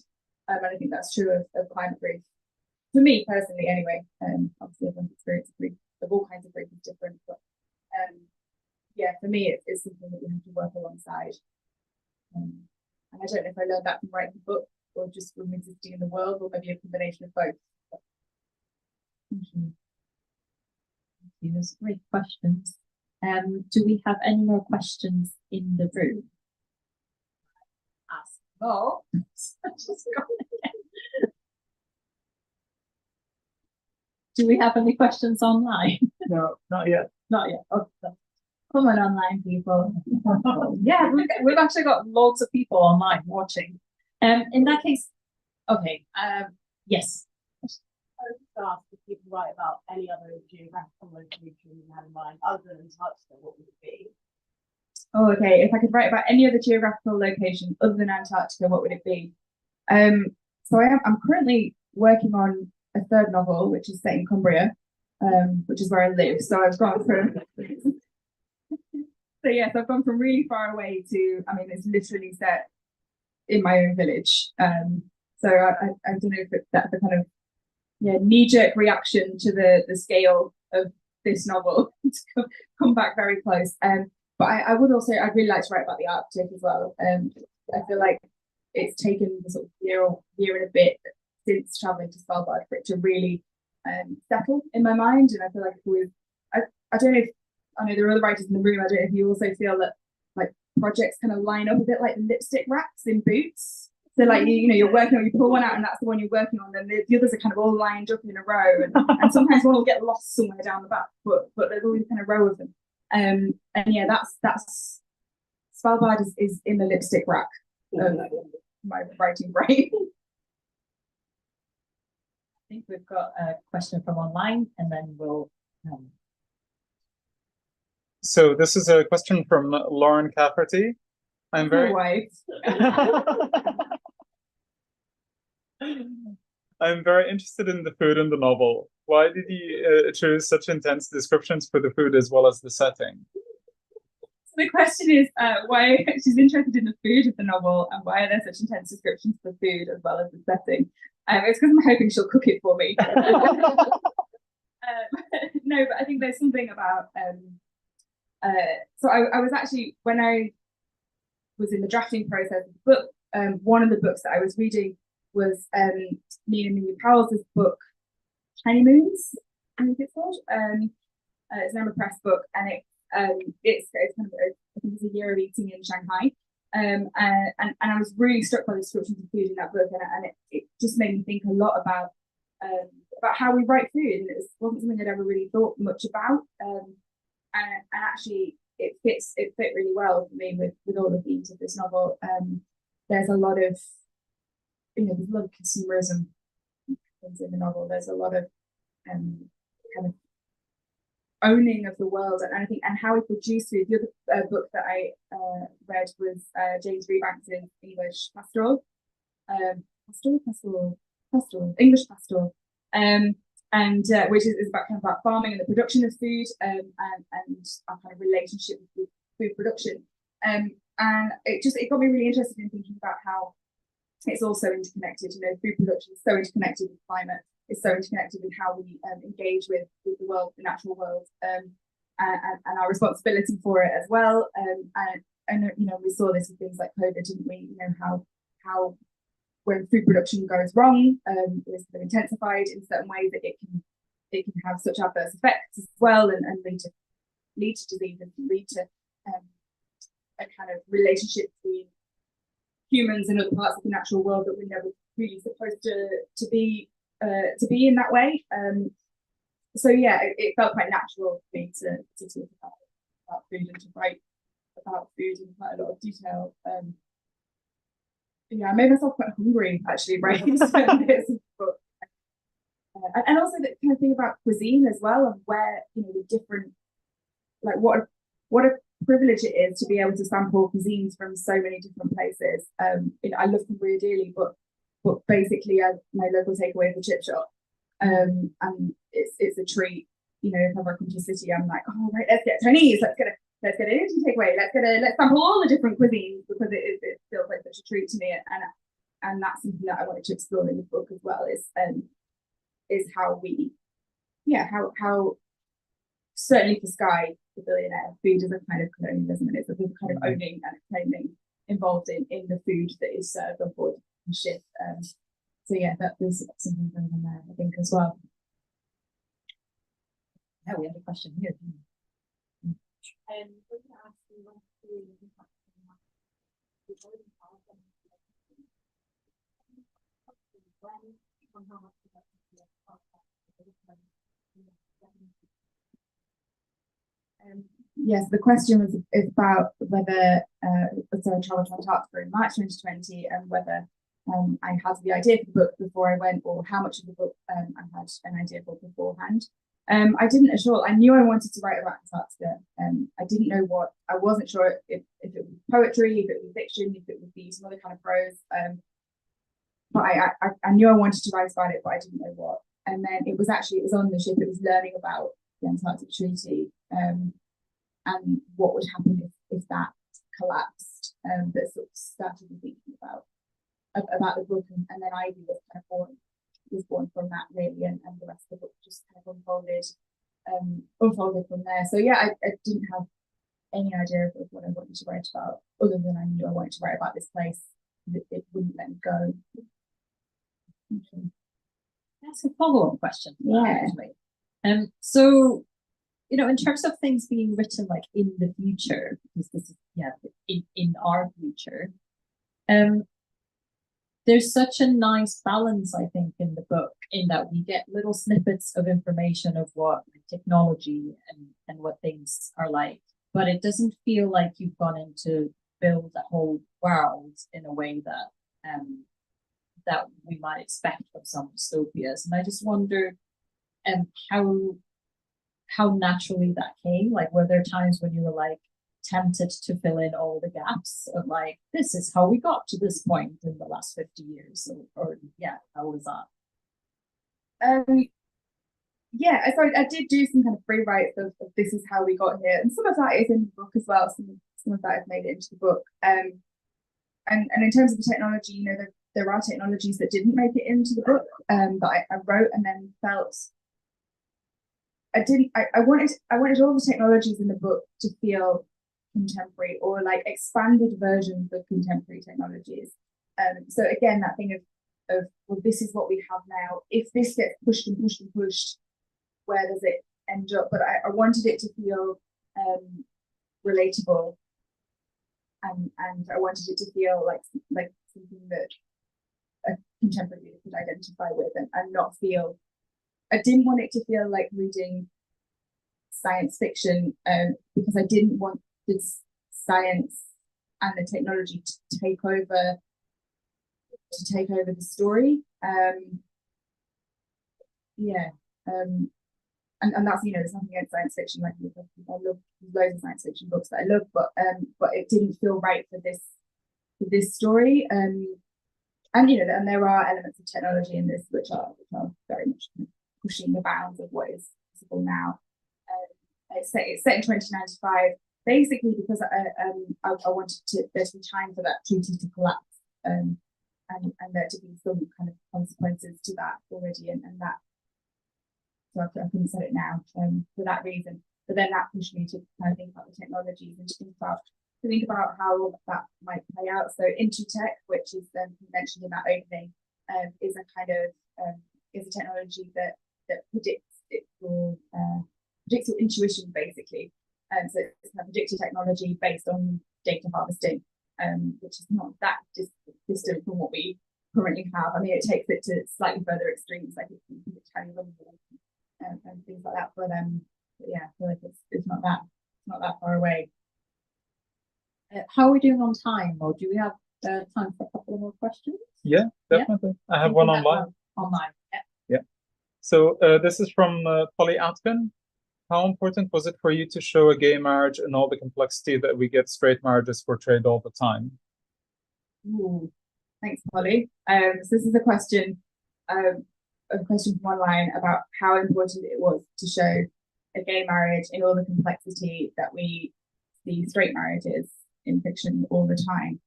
And I think that's true of climate grief. For me personally, anyway. Obviously, everyone's experience of grief, of all kinds of grief, is different. But yeah, for me, it's something that we have to work alongside. And I don't know if I learned that from writing the book or just from existing in the world, or maybe a combination of both. Thank you. Thank you. Those are great questions. Do we have any more questions in the room? Ask. Oh, just gone again. Do we have any questions online? No, not yet. Not yet. Oh, no. Come on, online people. Yeah, we've actually got loads of people online watching. In that case, okay. Yes. I was just asked if you could write about any other geographical location you had in mind other than Antarctica, what would it be? Oh, okay. If I could write about any other geographical location other than Antarctica, what would it be? So I'm currently working on a third novel, which is set in Cumbria, which is where I live. So I've gone from so yes, I've gone from really far away to, I mean, it's literally set in my own village. So I don't know if that's the kind of knee-jerk reaction to the scale of this novel to come back very close. But I would also, I'd really like to write about the Arctic as well. I feel like it's taken the sort of year and a bit since traveling to Svalbard for it to really settle in my mind. And I feel like I don't know if, I know there are other writers in the room, I don't know if you also feel that like projects kind of line up a bit like the lipstick racks in Boots. So like you're working on, you pull one out and that's the one you're working on, and the others are kind of all lined up in a row, and sometimes one will get lost somewhere down the back, but there's always kind of row of them. And yeah, that's Svalbard is in the lipstick rack of my writing brain. I think we've got a question from online, and then we'll. So this is a question from Lauren Cafferty. I'm very. I'm very interested in the food in the novel. Why did you choose such intense descriptions for the food as well as the setting? So the question is why she's interested in the food of the novel, and why are there such intense descriptions for food as well as the setting? It's because I'm hoping she'll cook it for me. No, but I think there's something about. So I was actually, when I was in the drafting process of the book, one of the books that I was reading was Nina Mimi Powell's book, Tiny Moons, I think it's called. It's an Emma Press book, and it's kind of I think it's a year of eating in Shanghai. And I was really struck by the descriptions of food in that book, and it just made me think a lot about how we write food, and it wasn't something I'd ever really thought much about. And actually, it fit really well for me with all the themes of this novel. There's a lot of there's a lot of consumerism in the novel. There's a lot of kind of owning of the world, and I think and how we produce food. The other book that I read was James Rebanks' English Pastoral, English Pastoral, and which is about kind of about farming and the production of food, and our kind of relationship with food production, and it got me really interested in thinking about how it's also interconnected. Food production is so interconnected with climate. It's so interconnected with how we engage with the world, the natural world, and our responsibility for it as well. And we saw this with things like COVID, didn't we? How when food production goes wrong, it's been intensified in certain ways that it can have such adverse effects as well, and lead to disease, and lead to a kind of relationship between humans and other parts of the natural world that we're never really supposed to be in that way. So yeah, it felt quite natural for me to talk about food and to write about food in quite a lot of detail. Yeah, I made myself quite hungry actually writing this book. And also the kind of thing about cuisine as well, and where the different, like what a privilege it is to be able to sample cuisines from so many different places. I love Cumbria dearly, but basically my local takeaway is a chip shop, and it's a treat. If ever I come to a city, I'm like, oh right, let's get Chinese, let's get an Indian takeaway, let's sample all the different cuisines, because it feels like such a treat to me, and that's something that I wanted to explore in the book as well, is how we, how certainly for Sky, the billionaire, food is a kind of colonialism, and it's a kind of owning and claiming involved in the food that is served on board the ship. So yeah, that was something going on there, I think, as well. Yeah, we have a question here. yes, the question is about whether so I travelled to Antarctica in March 2020 and whether I had the idea for the book before I went, or how much of the book I had an idea for beforehand. I didn't at all. I knew I wanted to write about Antarctica. I didn't know what. I wasn't sure if it would be poetry, if it would be fiction, if it would be some other kind of prose. But I knew I wanted to write about it, but I didn't know what. And then it was on the ship. It was learning about the Antarctic Treaty and what would happen if that collapsed. That sort of started me thinking about the book, and then Ivy was born from that really, and the rest of the book just kind of unfolded from there. So yeah, I didn't have any idea of what I wanted to write about, other than I knew I wanted to write about this place. It wouldn't let me go. Okay. That's a follow-up question. Yeah. Actually. So, in terms of things being written like in the future, because this is in our future, there's such a nice balance, I think, in the book, in that we get little snippets of information of what technology and what things are like, but it doesn't feel like you've gone in to build a whole world in a way that we might expect from some dystopias. And I just wonder how naturally that came. Like, were there times when you were like tempted to fill in all the gaps of like, this is how we got to this point in the last 50 years, or how was that? Yeah, I did do some kind of free writes of this is how we got here, and some of that is in the book as well. Some of that has made it into the book. And in terms of the technology, there are technologies that didn't make it into the book that I wrote, and then felt I wanted all the technologies in the book to feel contemporary, or like expanded versions of contemporary technologies. So again, that thing of well, this is what we have now. If this gets pushed and pushed and pushed, where does it end up? But I wanted it to feel relatable, and I wanted it to feel like something that a contemporary reader could identify with, and not feel. I didn't want it to feel like reading science fiction, because I didn't want this science and the technology to take over the story. And that's, there's nothing against science fiction. Like, I love loads of science fiction books that I love, but it didn't feel right for this story. And there are elements of technology in this which are very much pushing the bounds of what is possible now. It's set in 2095, basically because I wanted there to be time for that treaty to collapse, and there to be some kind of consequences to that already, and that. So I couldn't set it now for that reason. But then that pushed me to kind of think about the technologies and to think about how that might play out. So Intutech, which is mentioned in that opening, is a kind of is a technology that predicts your intuition, basically. So it's a predictive technology based on data harvesting, which is not that distant from what we currently have. I mean, it takes it to slightly further extremes, like it can carry and things like that. But yeah, I feel like it's not that far away. How are we doing on time, or do we have time for a couple more questions? Yeah, definitely. Yeah. I have one online. Online, yeah. Yeah. So this is from Polly Atkin. How important was it for you to show a gay marriage and all the complexity that we get straight marriages portrayed all the time? Ooh, thanks, Polly. So this is a question from online about how important it was to show a gay marriage in all the complexity that we see straight marriages in fiction all the time.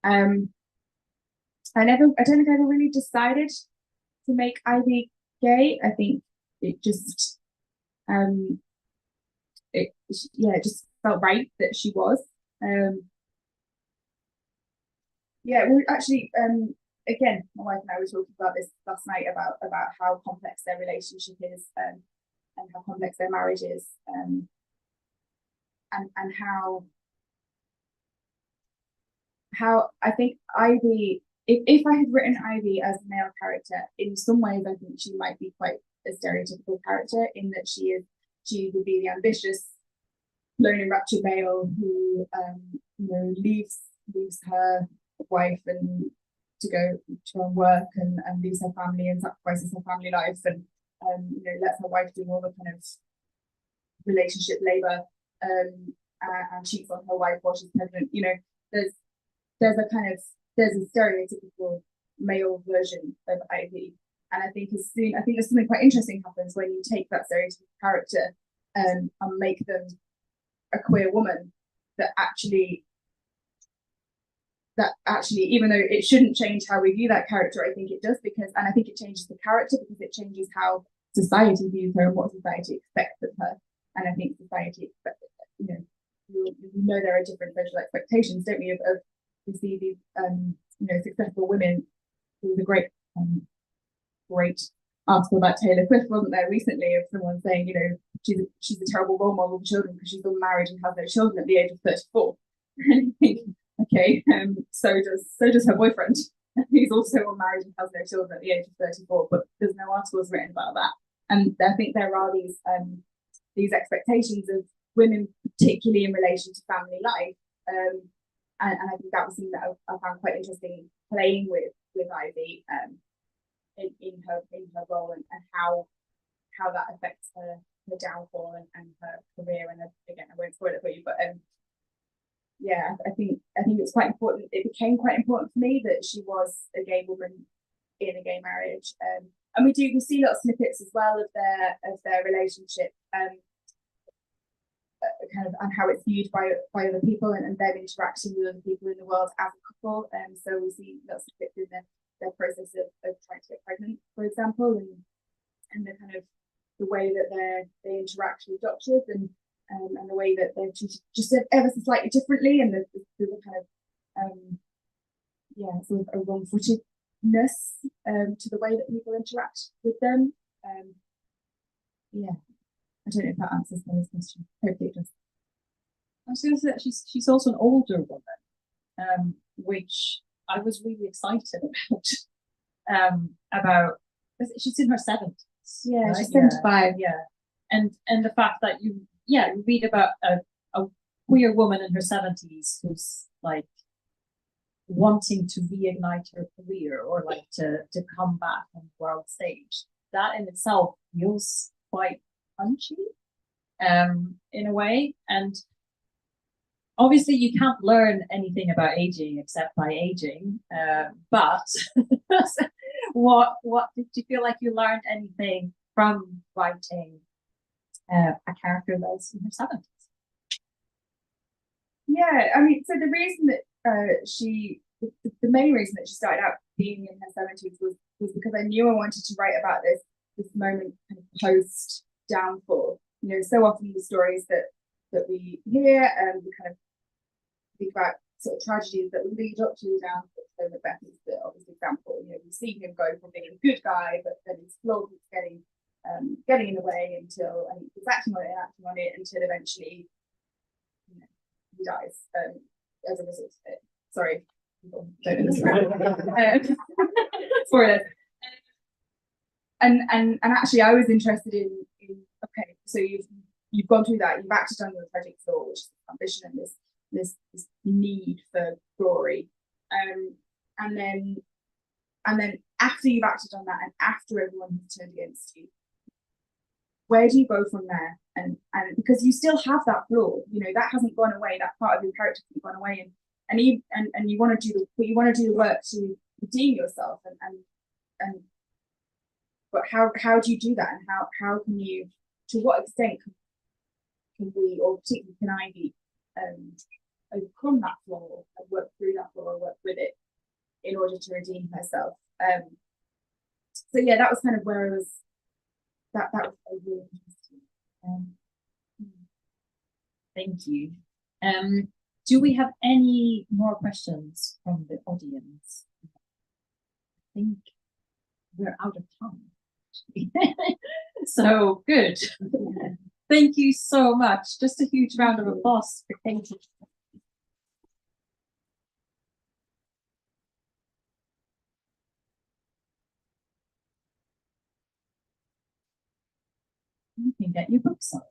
I don't think I ever really decided to make Ivy gay. I think it just it just felt right that she was. We actually again, my wife and I were talking about this last night about how complex their relationship is, and how complex their marriage is, and how I think Ivy, if I had written Ivy as a male character, in some ways I think she might be quite a stereotypical character, in that she would be the ambitious lone enraptured male who leaves her wife and to go work and leaves her family and sacrifices her family life and lets her wife do all the kind of relationship labor and cheats on her wife while she's pregnant. There's a stereotypical male version of Ivy. And I think there's something quite interesting happens when you take that stereotypical character and make them a queer woman that actually, even though it shouldn't change how we view that character, I think it does I think it changes the character because it changes how society views her and what society expects of her. And I think society expects, there are different social expectations, don't we, of we see these successful women. There was a great article about Taylor Swift, wasn't there, recently, of someone saying, she's a terrible role model for children because she's still married and has no children at the age of 34. And I think, okay, so does her boyfriend. He's also unmarried and has no children at the age of 34, but there's no articles written about that. And I think there are these expectations of women, particularly in relation to family life. And I think that was something that I found quite interesting playing with Ivy in her role and how that affects her downfall and her career. And again, I won't spoil it for you, but yeah, I think it's quite important. It became quite important for me that she was a gay woman in a gay marriage. And we see little snippets as well of their relationship, kind of, and how it's viewed by other people and them interacting with other people in the world as a couple. So we see little snippets in their process of trying to get pregnant, for example, and the kind of the way that they interact with doctors and the way that they're treated just ever so slightly differently, and the kind of sort of a wrong-footedness to the way that people interact with them. I don't know if that answers Molly's question. Hopefully it does. I was going to say that she's also an older woman, which I was really excited about. She's in her 70s. Yeah, right? she's 75. Yeah, and the fact that you read about a queer woman in her 70s who's like wanting to reignite her career or like to come back on the world stage. That in itself feels quite punchy, in a way. And obviously you can't learn anything about aging except by aging. But what did you feel like you learned anything from writing a character that's in her 70s? Yeah, I mean, so the reason that the main reason that she started out being in her 70s was because I knew I wanted to write about this moment kind of post downfall. So often the stories that we hear and we kind of think about sort of tragedies that lead up to the downfall. So Macbeth is the obvious example. We see him go from being a good guy, but then his flaws getting in the way until, and he's acting on it until eventually he dies as a result of it. Sorry, people don't know the story. Spoilers. And actually, I was interested in okay, so you've gone through that, you've acted on the tragic flaw, which is ambition and this need for glory, and then after you've acted on that and after everyone has turned against you, where do you go from there? And because you still have that flaw, that hasn't gone away, that part of your character hasn't gone away, and you want to do the work to redeem yourself and but how do you do that, and how can you, to what extent can we, or particularly can Ivy, overcome that flaw and work through that flaw and work with it in order to redeem herself? So yeah, that was kind of where I was. That was really interesting. Thank you. Do we have any more questions from the audience? I think we're out of time. So good. Thank you so much. Just a huge round of applause for Katie. You can get your book signed.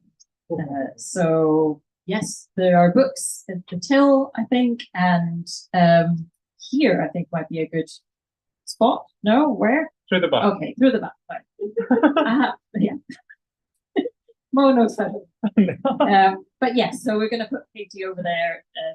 So yes, there are books at the till, I think, and here I think might be a good spot. No, where? Through the back. Okay, through the back. Right. Yeah. Mo knows better. But yes, so we're going to put Katie over there.